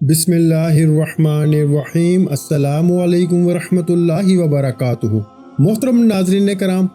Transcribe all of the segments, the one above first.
بسم اللہ الرحمن الرحیم۔ السلام علیکم ورحمۃ اللہ وبرکاتہ۔ محترم ناظرین کرام،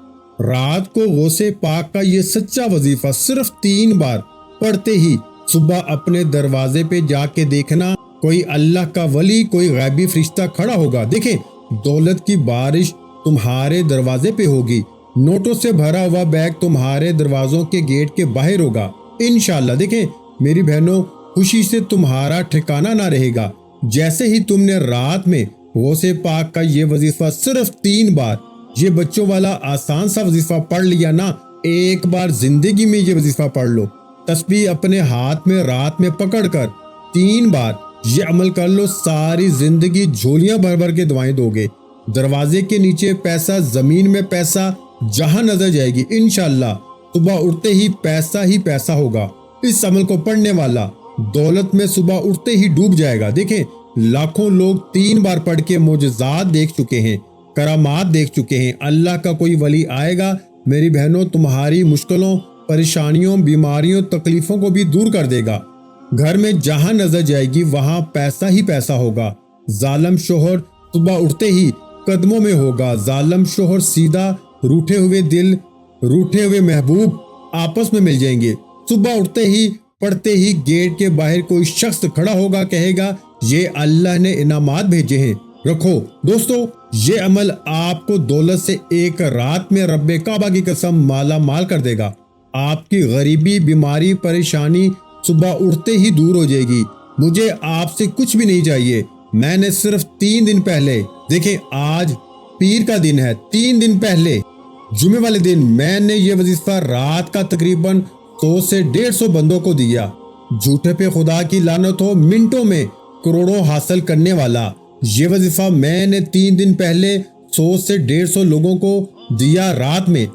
رات کو غوث پاک کا یہ سچا وظیفہ صرف 3 بار پڑھتے ہی صبح اپنے دروازے پہ جا کے دیکھنا، کوئی اللہ کا ولی، کوئی غیبی فرشتہ کھڑا ہوگا۔ دیکھیں، دولت کی بارش تمہارے دروازے پہ ہوگی، نوٹوں سے بھرا ہوا بیگ تمہارے دروازوں کے گیٹ کے باہر ہوگا انشاءاللہ۔ دیکھیں میری بہنوں، خوشی سے تمہارا ٹھکانہ نہ رہے گا۔ جیسے ہی تم نے رات میں غوث پاک کا یہ وظیفہ صرف 3 بار، یہ بچوں والا آسان سا وظیفہ پڑھ لیا نا، ایک بار زندگی میں یہ وظیفہ پڑھ لو۔ تسبیح اپنے ہاتھ میں رات میں پکڑ کر 3 بار یہ عمل کر لو، ساری زندگی جھولیاں بھر بھر کے دعائیں دو گے۔ دروازے کے نیچے پیسہ، زمین میں پیسہ، جہاں نظر جائے گی انشاءاللہ صبح اٹھتے ہی پیسہ ہوگا۔ اس عمل کو پڑھنے والا دولت میں صبح اٹھتے ہی ڈوب جائے گا۔ دیکھیں، لاکھوں لوگ 3 بار پڑھ کے معجزات دیکھ چکے ہیں، کرامات دیکھ چکے ہیں۔ اللہ کا کوئی ولی آئے گا میری بہنوں، تمہاری مشکلوں، پریشانیوں، بیماریوں، تکلیفوں کو بھی دور کر دے گا۔ گھر میں جہاں نظر جائے گی وہاں پیسہ ہی پیسہ ہوگا۔ ظالم شوہر صبح اٹھتے ہی قدموں میں ہوگا، ظالم شوہر سیدھا، روٹھے ہوئے دل، روٹھے ہوئے محبوب آپس میں مل جائیں گے۔ صبح اٹھتے ہی پڑھتے ہی گیٹ کے باہر کوئی شخص کھڑا ہوگا، کہے گا یہ اللہ نے انعامات بھیجے ہیں، رکھو۔ دوستو، یہ عمل آپ کو دولت سے ایک رات میں رب کعبہ کی قسم مالا مال کر دے گا۔ آپ کی غریبی، بیماری، پریشانی صبح اٹھتے ہی دور ہو جائے گی۔ مجھے آپ سے کچھ بھی نہیں چاہیے، میں نے صرف 3 دن پہلے، دیکھیں آج پیر کا دن ہے، 3 دن پہلے جمعے والے دن میں نے یہ وظیفہ رات کا تقریباً 100 سے 150 بندوں کو دیا۔ جھوٹے پہ خدا کی لعنت ہو، منٹوں میں کروڑوں حاصل کرنے والا یہ وظیفہ میں نے 3 دن پہلے 100 سے 150 لوگوں کو دیا رات میں۔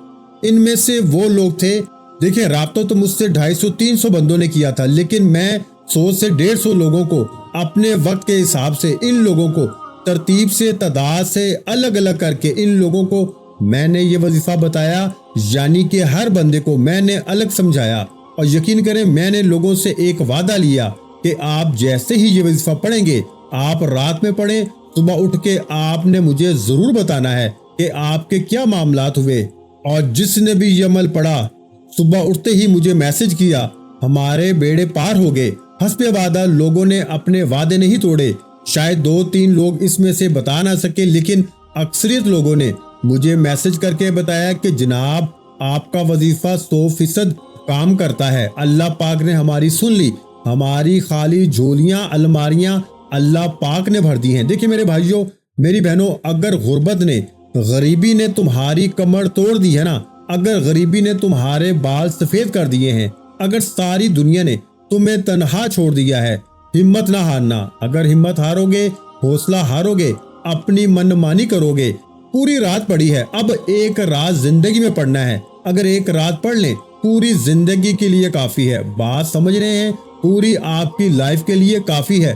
ان میں سے وہ لوگ تھے، دیکھیں رابطہ تو مجھ سے 250-300 بندوں نے کیا تھا، لیکن میں 100 سے 150 لوگوں کو اپنے وقت کے حساب سے، ان لوگوں کو ترتیب سے، تعداد سے الگ الگ کر کے ان لوگوں کو میں نے یہ وظیفہ بتایا، یعنی کہ ہر بندے کو میں نے الگ سمجھایا۔ اور یقین کریں، میں نے لوگوں سے ایک وعدہ لیا کہ آپ جیسے ہی یہ وظیفہ پڑھیں گے، آپ رات میں پڑھیں، صبح اٹھ کے آپ نے مجھے ضرور بتانا ہے کہ آپ کے کیا معاملات ہوئے۔ اور جس نے بھی یہ عمل پڑھا، صبح اٹھتے ہی مجھے میسج کیا، ہمارے بیڑے پار ہو گئے۔ حسب وعدہ لوگوں نے اپنے وعدے نہیں توڑے، شاید 2-3 لوگ اس میں سے بتا نہ سکے، لیکن اکثریت لوگوں نے مجھے میسج کر کے بتایا کہ جناب آپ کا وظیفہ 100% کام کرتا ہے، اللہ پاک نے ہماری سن لی، ہماری خالی جھولیاں، الماریاں اللہ پاک نے بھر دی ہیں۔ دیکھیں میرے بھائیوں، میری بہنوں، اگر غربت نے، غریبی نے تمہاری کمر توڑ دی ہے نا، اگر غریبی نے تمہارے بال سفید کر دیے ہیں، اگر ساری دنیا نے تمہیں تنہا چھوڑ دیا ہے، ہمت نہ ہارنا۔ اگر ہمت ہارو گے، حوصلہ ہارو گے، اپنی من مانی کرو گے، پوری رات پڑھی ہے، اب ایک رات زندگی میں پڑھنا ہے۔ اگر ایک رات پڑھ لیں، پوری زندگی کے لیے کافی ہے۔ بات سمجھ رہے ہیں؟ پوری آپ کی لائف کے لیے کافی ہے۔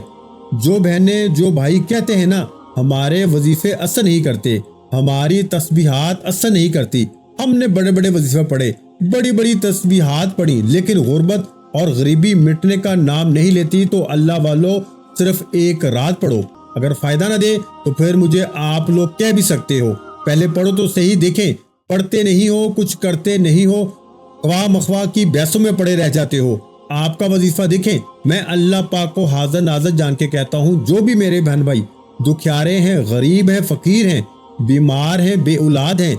جو بہنیں، جو بھائی کہتے ہیں نا ہمارے وظیفے اثر نہیں کرتے، ہماری تسبیحات اثر نہیں کرتی، ہم نے بڑے بڑے وظیفے پڑھے، بڑی بڑی تسبیحات پڑھی، لیکن غربت اور غریبی مٹنے کا نام نہیں لیتی، تو اللہ والو صرف ایک رات پڑھو۔ اگر فائدہ نہ دے تو پھر مجھے آپ لوگ کہہ بھی سکتے ہو، پہلے پڑھو تو صحیح۔ دیکھیں، پڑھتے نہیں ہو، کچھ کرتے نہیں ہو، خواہ مخواہ کی بحثوں میں پڑے رہ جاتے ہو۔ آپ کا وظیفہ دیکھیں، میں اللہ پاک کو حاضر ناظر جان کے کہتا ہوں، جو بھی میرے بہن بھائی دکھیارے ہیں، غریب ہیں، فقیر ہیں، بیمار ہیں، بے اولاد ہیں،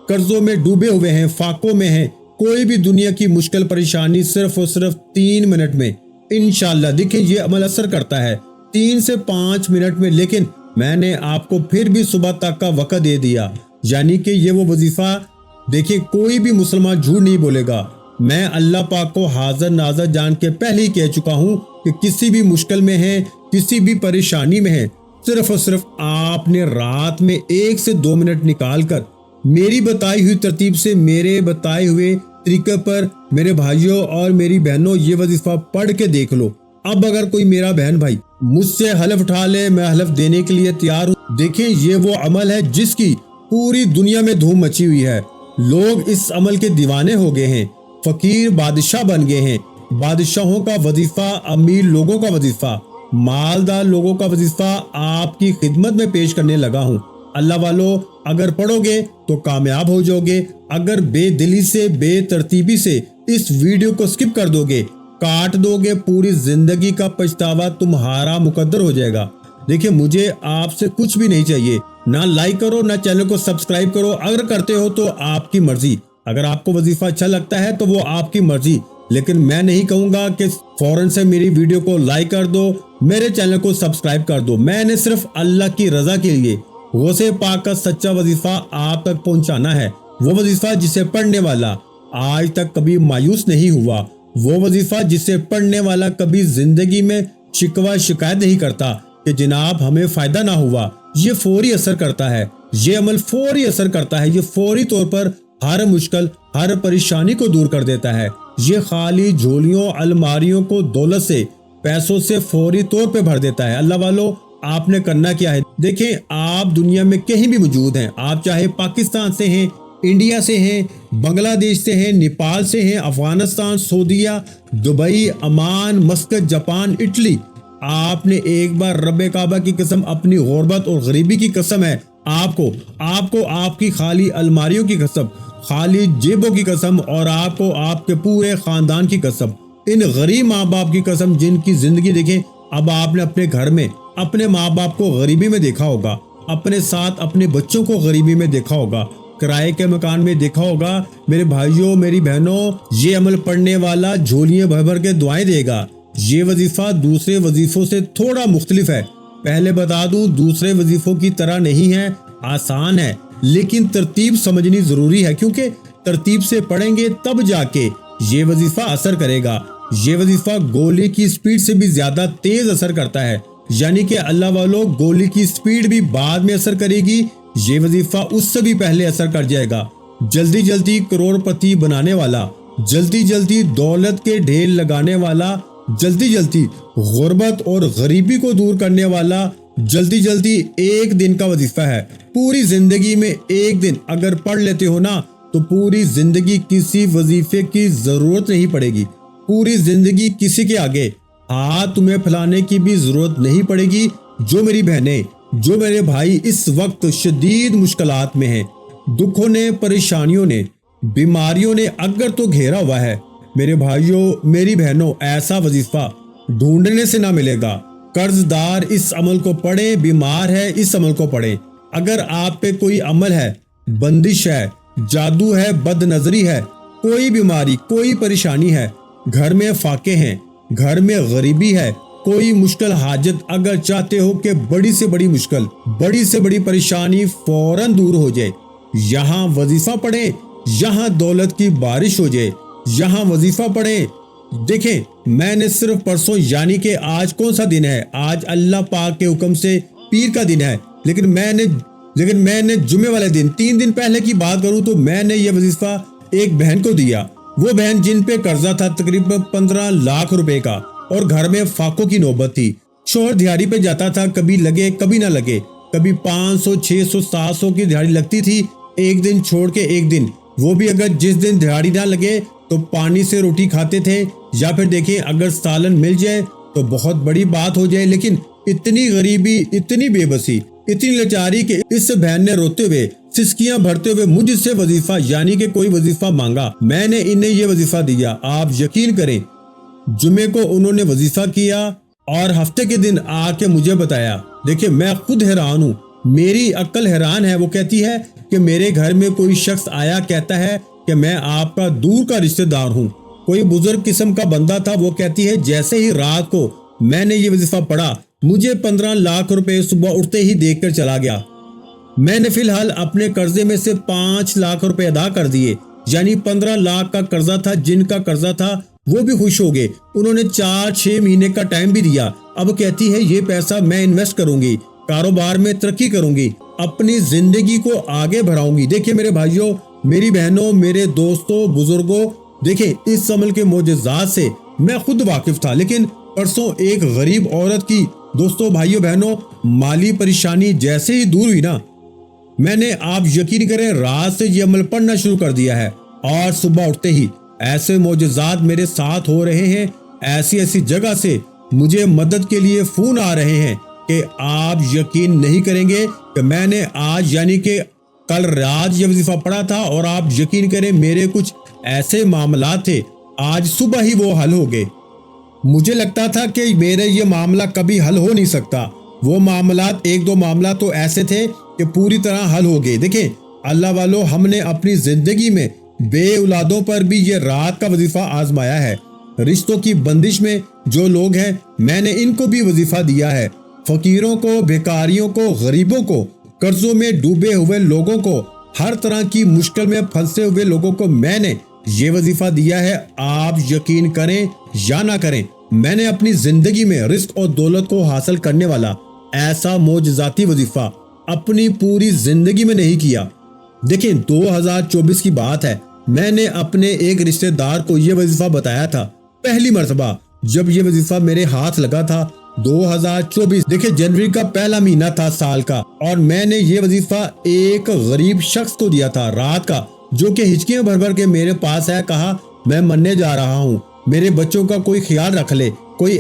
قرضوں میں ڈوبے ہوئے ہیں، فاقوں میں ہیں، کوئی بھی دنیا کی مشکل پریشانی صرف اور صرف 3 منٹ میں انشاءاللہ، دیکھیں یہ عمل اثر کرتا ہے 3 سے 5 منٹ میں، لیکن میں نے آپ کو پھر بھی صبح تک کا وقت دے دیا، یعنی کہ یہ وہ وظیفہ، دیکھیں کوئی بھی مسلمان جھوٹ نہیں بولے گا۔ میں اللہ پاک کو حاضر ناظر جان کے پہلے ہی کہہ چکا ہوں کہ کسی بھی مشکل میں ہیں، کسی بھی پریشانی میں ہیں، صرف اور صرف آپ نے رات میں 1 سے 2 منٹ نکال کر میری بتائی ہوئی ترتیب سے، میرے بتائے ہوئے طریقے پر میرے بھائیوں اور میری بہنوں یہ وظیفہ پڑھ کے دیکھ لو۔ اب اگر کوئی میرا بہن بھائی مجھ سے حلف اٹھا لے، میں حلف دینے کے لیے تیار ہوں۔ دیکھیں یہ وہ عمل ہے جس کی پوری دنیا میں دھوم مچی ہوئی ہے، لوگ اس عمل کے دیوانے ہو گئے ہیں، فقیر بادشاہ بن گئے ہیں، بادشاہوں کا وظیفہ، امیر لوگوں کا وظیفہ، مالدار لوگوں کا وظیفہ آپ کی خدمت میں پیش کرنے لگا ہوں۔ اللہ والو، اگر پڑھو گے تو کامیاب ہو جاؤ گے، اگر بے دلی سے بے ترتیبی سے اس ویڈیو کو سکپ کر دو گے، کاٹ دو گے، پوری زندگی کا پچھتاوا تمہارا مقدر ہو جائے گا۔ دیکھیں، مجھے آپ سے کچھ بھی نہیں چاہیے، نہ لائک کرو نہ چینل کو سبسکرائب کرو، اگر کرتے ہو تو آپ کی مرضی، اگر آپ کو وظیفہ اچھا لگتا ہے تو وہ آپ کی مرضی، لیکن میں نہیں کہوں گا کہ فوراً سے میری ویڈیو کو لائک کر دو، میرے چینل کو سبسکرائب کر دو۔ میں نے صرف اللہ کی رضا کے لیے غوث پاک کا سچا وظیفہ آپ تک پہنچانا ہے، وہ وظیفہ جسے پڑھنے والا آج تک کبھی مایوس نہیں ہوا، وہ وظیفہ جسے پڑھنے والا کبھی زندگی میں شکوہ شکایت نہیں کرتا کہ جناب ہمیں فائدہ نہ ہوا۔ یہ فوری اثر کرتا ہے، یہ عمل فوری اثر کرتا ہے، یہ فوری طور پر ہر مشکل، ہر پریشانی کو دور کر دیتا ہے۔ یہ خالی جھولیوں، الماریوں کو دولت سے، پیسوں سے فوری طور پہ بھر دیتا ہے۔ اللہ والو، آپ نے کرنا کیا ہے؟ دیکھیں، آپ دنیا میں کہیں بھی موجود ہیں، آپ چاہے پاکستان سے ہیں، انڈیا سے ہیں، بنگلہ دیش سے ہیں، نیپال سے ہیں، افغانستان، سعودیہ، Dubai, Oman, Muscat, Japan, Italy, آپ نے ایک بار رب کعبہ کی قسم، اپنی غربت اور غریبی کی قسم ہے، آپ کو آپ کی خالی الماریوں کی قسم، خالی جیبوں کی قسم، اور آپ کو آپ کے پورے خاندان کی قسم، ان غریب ماں باپ کی قسم جن کی زندگی دیکھیں۔ اب آپ نے اپنے گھر میں اپنے ماں باپ کو غریبی میں دیکھا ہوگا، اپنے ساتھ اپنے بچوں کو غریبی میں دیکھا ہوگا، کرائے کے مکان میں دیکھا ہوگا۔ میرے بھائیوں، میری بہنوں، یہ عمل پڑھنے والا جھولیاں بھر بھر کے دعائیں دے گا۔ یہ وظیفہ دوسرے وظیفوں سے تھوڑا مختلف ہے، پہلے بتا دوں، دوسرے وظیفوں کی طرح نہیں ہے، آسان ہے، لیکن ترتیب سمجھنی ضروری ہے، کیونکہ ترتیب سے پڑھیں گے تب جا کے یہ وظیفہ اثر کرے گا۔ یہ وظیفہ گولی کی سپیڈ سے بھی زیادہ تیز اثر کرتا ہے، یعنی کہ اللہ والو، گولی کی سپیڈ بھی بعد میں اثر کرے گی، یہ وظیفہ اس سے بھی پہلے اثر کر جائے گا۔ جلدی جلدی کروڑ پتی بنانے والا، جلدی جلدی دولت کے ڈھیر لگانے والا، جلدی جلدی غربت اور غریبی کو دور کرنے والا، جلدی جلدی ایک دن کا وظیفہ ہے۔ پوری زندگی میں ایک دن اگر پڑھ لیتے ہو نا تو پوری زندگی کسی وظیفے کی ضرورت نہیں پڑے گی، پوری زندگی کسی کے آگے ہاتھ تمہیں پھیلانے کی بھی ضرورت نہیں پڑے گی۔ جو میری بہنیں، جو میرے بھائی اس وقت شدید مشکلات میں ہیں، دکھوں نے، پریشانیوں نے، بیماریوں نے اگر تو گھیرا ہوا ہے، میرے بھائیوں، میری بہنوں، ایسا وظیفہ ڈھونڈنے سے نہ ملے گا۔ قرض دار اس عمل کو پڑھیں، بیمار ہے اس عمل کو پڑھیں۔ اگر آپ پہ کوئی عمل ہے، بندش ہے، جادو ہے، بد نظری ہے، کوئی بیماری، کوئی پریشانی ہے، گھر میں فاقے ہیں، گھر میں غریبی ہے، کوئی مشکل حاجت، اگر چاہتے ہو کہ بڑی سے بڑی مشکل، بڑی سے بڑی پریشانی فوراً دور ہو جائے، یہاں وظیفہ پڑھیں، یہاں دولت کی بارش ہو جائے، یہاں وظیفہ پڑھیں۔ دیکھیں، میں نے صرف پرسوں، یعنی کہ آج کون سا دن ہے؟ آج اللہ پاک کے حکم سے پیر کا دن ہے، لیکن میں نے جمعے والے دن 3 دن پہلے کی بات کروں تو میں نے یہ وظیفہ ایک بہن کو دیا، وہ بہن جن پہ قرضہ تھا تقریباً 15 لاکھ روپے کا، اور گھر میں فاقوں کی نوبت تھی۔ شوہر دیہاڑی پہ جاتا تھا، کبھی لگے کبھی نہ لگے، کبھی 500 600 700 کی دیہاڑی لگتی تھی، ایک دن چھوڑ کے ایک دن، وہ بھی اگر جس دن دیہاڑی نہ لگے تو پانی سے روٹی کھاتے تھے، یا پھر دیکھیں اگر سالن مل جائے تو بہت بڑی بات ہو جائے۔ لیکن اتنی غریبی، اتنی بے بسی، اتنی لاچاری کہ اس بہن نے روتے ہوئے، سسکیاں بھرتے ہوئے مجھ سے وظیفہ، یعنی کہ کوئی وظیفہ مانگا، میں نے انہیں یہ وظیفہ دیا۔ آپ یقین کریں، جمعے کو انہوں نے وظیفہ کیا اور ہفتے کے دن آ کے مجھے بتایا۔ دیکھیں، میں خود حیران ہوں، میری عقل حیران ہے۔ وہ کہتی ہے کہ میرے گھر میں کوئی شخص آیا، کہتا ہے کہ میں آپ کا دور کا رشتہ دار ہوں، کوئی بزرگ قسم کا بندہ تھا۔ وہ کہتی ہے جیسے ہی رات کو میں نے یہ وظیفہ پڑھا، مجھے 15 لاکھ روپے صبح اٹھتے ہی دیکھ کر چلا گیا۔ میں نے فی الحال اپنے قرضے میں سے 5 لاکھ روپے ادا کر دیے، یعنی 15 لاکھ کا قرضہ تھا۔ جن کا قرضہ تھا وہ بھی خوش ہو گئے، انہوں نے 4-6 مہینے کا ٹائم بھی دیا۔ اب کہتی ہے یہ پیسہ میں انویسٹ کروں گی، کاروبار میں ترقی کروں گی، اپنی زندگی کو آگے بڑھاؤں گی۔ دیکھیں میرے بھائیوں، میری بہنوں، میرے دوستوں، بزرگوں، دیکھیں اس عمل کے معجزات سے میں خود واقف تھا، لیکن پرسوں ایک غریب عورت کی، دوستوں، بھائیوں، بہنوں، مالی پریشانی جیسے ہی دور ہوئی نا، میں نے، آپ یقین کریں، رات سے یہ عمل پڑھنا شروع کر دیا ہے، اور صبح اٹھتے ہی ایسے معجزات میرے ساتھ ہو رہے ہیں، ایسی جگہ سے مجھے مدد کے لیے فون آ رہے ہیں کہ آپ یقین نہیں کریں گے کہ میں نے آج یعنی کہ کل رات یہ وظیفہ پڑھا تھا، اور آپ یقین کریں میرے کچھ ایسے معاملات تھے آج صبح ہی وہ حل ہو گئے۔ مجھے لگتا تھا کہ میرے یہ معاملہ کبھی حل ہو نہیں سکتا، وہ معاملات ایک دو معاملات تو ایسے تھے کہ پوری طرح حل ہو گئے۔ دیکھیں اللہ والو، ہم نے اپنی زندگی میں بے اولادوں پر بھی یہ رات کا وظیفہ آزمایا ہے۔ رشتوں کی بندش میں جو لوگ ہیں میں نے ان کو بھی وظیفہ دیا ہے، فقیروں کو، بھیکاریوں کو، غریبوں کو، قرضوں میں ڈوبے ہوئے لوگوں کو، ہر طرح کی مشکل میں پھنسے ہوئے لوگوں کو میں نے یہ وظیفہ دیا ہے۔ آپ یقین کریں یا نہ کریں، میں نے اپنی زندگی میں رزق اور دولت کو حاصل کرنے والا ایسا معجزاتی وظیفہ اپنی پوری زندگی میں نہیں کیا۔ دیکھیں 2024 کی بات ہے، میں نے اپنے ایک رشتہ دار کو یہ وظیفہ بتایا تھا پہلی مرتبہ جب یہ وظیفہ میرے ہاتھ لگا تھا 2024۔ دیکھیں جنوری کا پہلا مہینہ تھا سال کا، اور میں نے یہ وظیفہ ایک غریب شخص کو دیا تھا رات کا، جو کہ ہچکیاں بھر بھر کے میرے پاس ہے، کہا میں مرنے جا رہا ہوں، میرے بچوں کا کوئی خیال رکھ لے، کوئی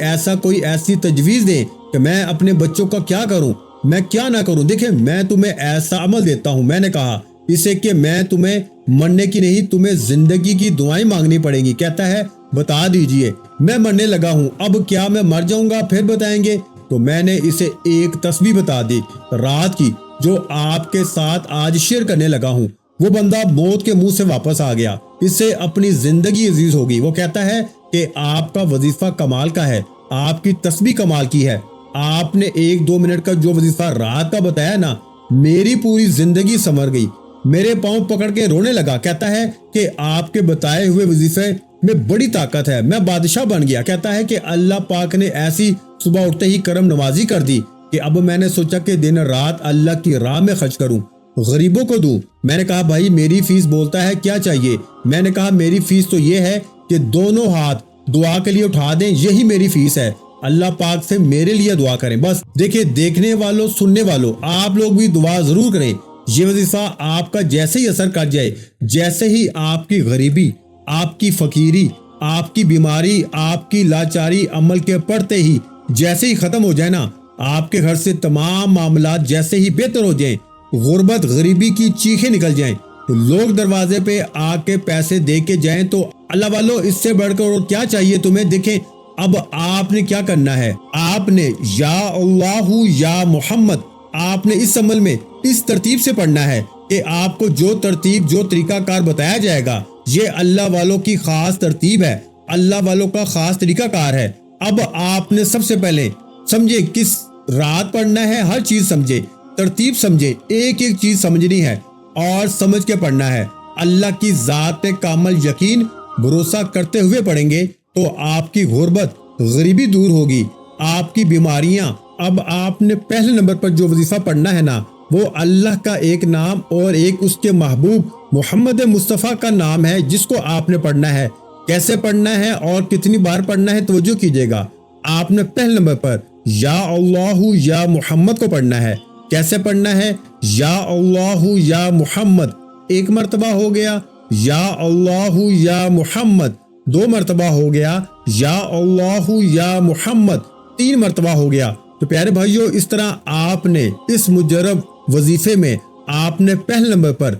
ایسی تجویز دے کہ میں اپنے بچوں کا کیا کروں، میں کیا نہ کروں۔ دیکھیں میں تمہیں ایسا عمل دیتا ہوں، میں نے کہا اسے کہ میں تمہیں مرنے کی نہیں، تمہیں زندگی کی دعائیں مانگنی پڑیں گی۔ کہتا ہے بتا دیجئے، میں مرنے لگا ہوں، اب کیا میں مر جاؤں گا پھر بتائیں گے؟ تو میں نے اسے ایک تسبیح بتا دی رات کی، جو آپ کے ساتھ آج شیئر کرنے لگا ہوں۔ وہ بندہ موت کے منہ سے واپس آ گیا، اس سے اپنی زندگی عزیز ہوگی۔ وہ کہتا ہے کہ آپ کا وظیفہ کمال کا ہے، آپ کی تسبیح کمال کی ہے، آپ نے 1-2 منٹ کا جو وظیفہ رات کا بتایا نا، میری پوری زندگی سنور گئی، میرے پاؤں پکڑ کے رونے لگا۔ کہتا ہے کہ آپ کے بتائے ہوئے وظیفے میں بڑی طاقت ہے، میں بادشاہ بن گیا۔ کہتا ہے کہ اللہ پاک نے ایسی صبح اٹھتے ہی کرم نوازی کر دی کہ اب میں نے سوچا کہ دن رات اللہ کی راہ میں خرچ کروں، غریبوں کو دوں۔ میں نے کہا بھائی میری فیس بولتا ہے کیا چاہیے؟ میں نے کہا میری فیس تو یہ ہے کہ دونوں ہاتھ دعا کے لیے اٹھا دیں، یہی میری فیس ہے، اللہ پاک سے میرے لیے دعا کریں بس۔ دیکھیں دیکھنے والوں، سننے والوں، آپ لوگ بھی دعا ضرور کریں۔ یہ وظیفہ آپ کا جیسے ہی اثر کر جائے، جیسے ہی آپ کی غریبی، آپ کی فقیری، آپ کی بیماری، آپ کی لاچاری عمل کے پڑھتے ہی جیسے ہی ختم ہو جائے نا، آپ کے گھر سے تمام معاملات جیسے ہی بہتر ہو جائیں، غربت غریبی کی چیخیں نکل جائیں، تو لوگ دروازے پہ آ کے پیسے دے کے جائیں، تو اللہ والو اس سے بڑھ کر اور کیا چاہیے تمہیں؟ دیکھیں اب آپ نے کیا کرنا ہے، آپ نے یا اللہ یا محمد، آپ نے اس عمل میں اس ترتیب سے پڑھنا ہے کہ آپ کو جو ترتیب، جو طریقہ کار بتایا جائے گا، یہ اللہ والوں کی خاص ترتیب ہے، اللہ والوں کا خاص طریقہ کار ہے۔ اب آپ نے سب سے پہلے سمجھے کس رات پڑھنا ہے، ہر چیز سمجھے، ترتیب سمجھے، ایک ایک چیز سمجھنی ہے اور سمجھ کے پڑھنا ہے۔ اللہ کی ذات پہ کامل یقین بھروسہ کرتے ہوئے پڑھیں گے تو آپ کی غربت غریبی دور ہوگی، آپ کی بیماریاں۔ اب آپ نے پہلے نمبر پر جو وظیفہ پڑھنا ہے نا، وہ اللہ کا ایک نام اور ایک اس کے محبوب محمد مصطفیٰ کا نام ہے، جس کو آپ نے پڑھنا ہے۔ کیسے پڑھنا ہے اور کتنی بار پڑھنا ہے توجہ کیجئے گا۔ آپ نے پہلے نمبر پر یا اللہ یا محمد کو پڑھنا ہے۔ کیسے پڑھنا ہے؟ یا اللہ یا محمد، ایک مرتبہ ہو گیا، یا اللہ یا محمد 2 مرتبہ ہو گیا، یا اللہ یا محمد 3 مرتبہ ہو گیا۔ تو پیارے بھائیوں، اس طرح آپ نے اس مجرب وظیفے میں آپ نے پہلے نمبر پر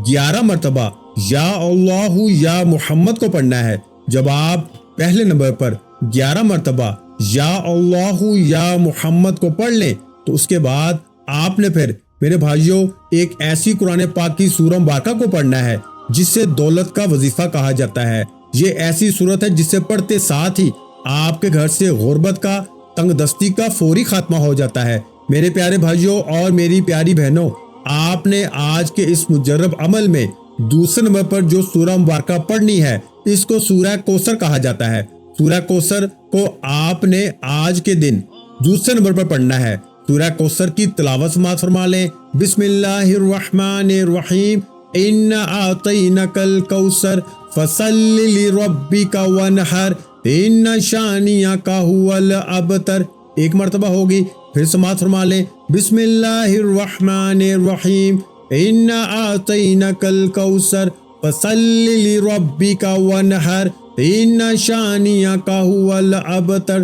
11 مرتبہ یا اللہ یا محمد کو پڑھنا ہے۔ جب آپ پہلے نمبر پر 11 مرتبہ یا اللہ یا محمد کو پڑھ لیں تو اس کے بعد آپ نے پھر میرے بھائیوں ایک ایسی قرآن پاک کی سورہ مبارکہ کو پڑھنا ہے جس سے دولت کا وظیفہ کہا جاتا ہے۔ یہ ایسی صورت ہے جس سے پڑھتے ساتھ ہی آپ کے گھر سے غربت کا، تنگ دستی کا فوری خاتمہ ہو جاتا ہے۔ میرے پیارے بھائیوں اور میری پیاری بہنوں، آپ نے آج کے اس مجرب عمل میں دوسرے نمبر پر جو سورہ مبارکہ پڑھنی ہے، اس کو سورہ کوثر کہا جاتا ہے۔ سورہ کوثر کو آپ نے آج کے دن دوسرے نمبر پر پڑھنا ہے۔ سورہ کوثر کی تلاوت سماعت فرما لیں۔ بسم اللہ الرحمن الرحیم، اِنَّا أَعْطَيْنَاكَ الْكَوْثَرَ فَصَلِّ لِرَبِّكَ وَانْحَرْ إِنَّ شَانِئَكَ هُوَ الْأَبْتَرُ۔ ایک مرتبہ ہوگی، پھر سماعت فرما لیں۔ بسم اللہ الرحمن الرحیم، اِنَّا أَعْطَيْنَاكَ الْكَوْثَرَ فَصَلِّ لِرَبِّكَ وَانْحَرْ إِنَّ شَانِئَكَ هُوَ الْأَبْتَرُ۔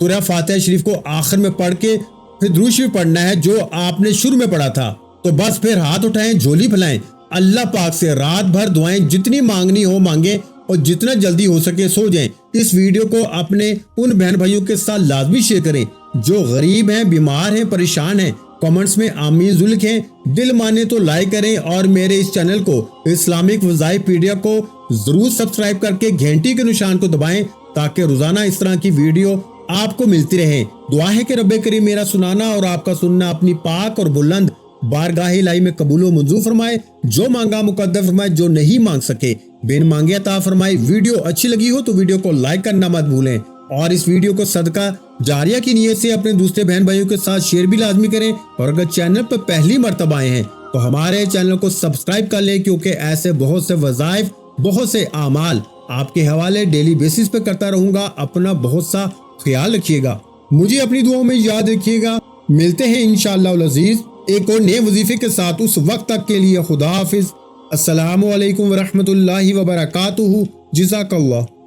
سورہ فاتحہ شریف کو آخر میں پڑھ کے پھر درود شریف پڑھنا ہے جو آپ نے شروع میں پڑھا تھا. تو بس پھر ہاتھ اٹھائیں, جھولی پھیلائیں, اللہ پاک سے رات بھر دعائیں جتنی مانگنی ہو مانگیں اور جتنا جلدی ہو سکے سو جائیں. اس ویڈیو کو اپنے ان بہن بھائیوں کے ساتھ لازمی شیئر کریں جو غریب ہیں, بیمار ہیں, پریشان ہیں. کمنٹس میں آمین ضرور لکھیں. دل مانے تو لائک کریں اور میرے اس چینل کو اسلامک وظائف پیڈیا کو ضرور سبسکرائب کر کے گھنٹی کے نشان کو دبائیں تاکہ روزانہ اس طرح کی ویڈیو آپ کو ملتی رہیں. دعا ہے کہ رب کریم میرا سنانا اور آپ کا سننا اپنی پاک اور بلند بارگاہ الہی میں قبول و منظور فرمائے. جو مانگا مقدر فرمائے, جو نہیں مانگ سکے بن مانگے عطا فرمائے. ویڈیو اچھی لگی ہو تو ویڈیو کو لائک کرنا مت بھولیں اور اس ویڈیو کو صدقہ جاریہ کی نیت سے اپنے دوسرے بہن بھائیوں کے ساتھ شیئر بھی لازمی کریں. اور اگر چینل پر پہلی مرتبہ آئے ہیں تو ہمارے چینل کو سبسکرائب کر لیں کیونکہ ایسے بہت سے وظائف, بہت سے اعمال آپ کے حوالے ڈیلی بیسس پہ کرتا رہوں گا. اپنا بہت سا خیال رکھیے گا, مجھے اپنی دعاؤں میں یاد رکھیے گا. ملتے ہیں انشاءاللہ العزیز ایک اور نئے وظیفے کے ساتھ. اس وقت تک کے لیے خدا حافظ. السلام علیکم ورحمۃ اللہ وبرکاتہ. جزاک اللہ.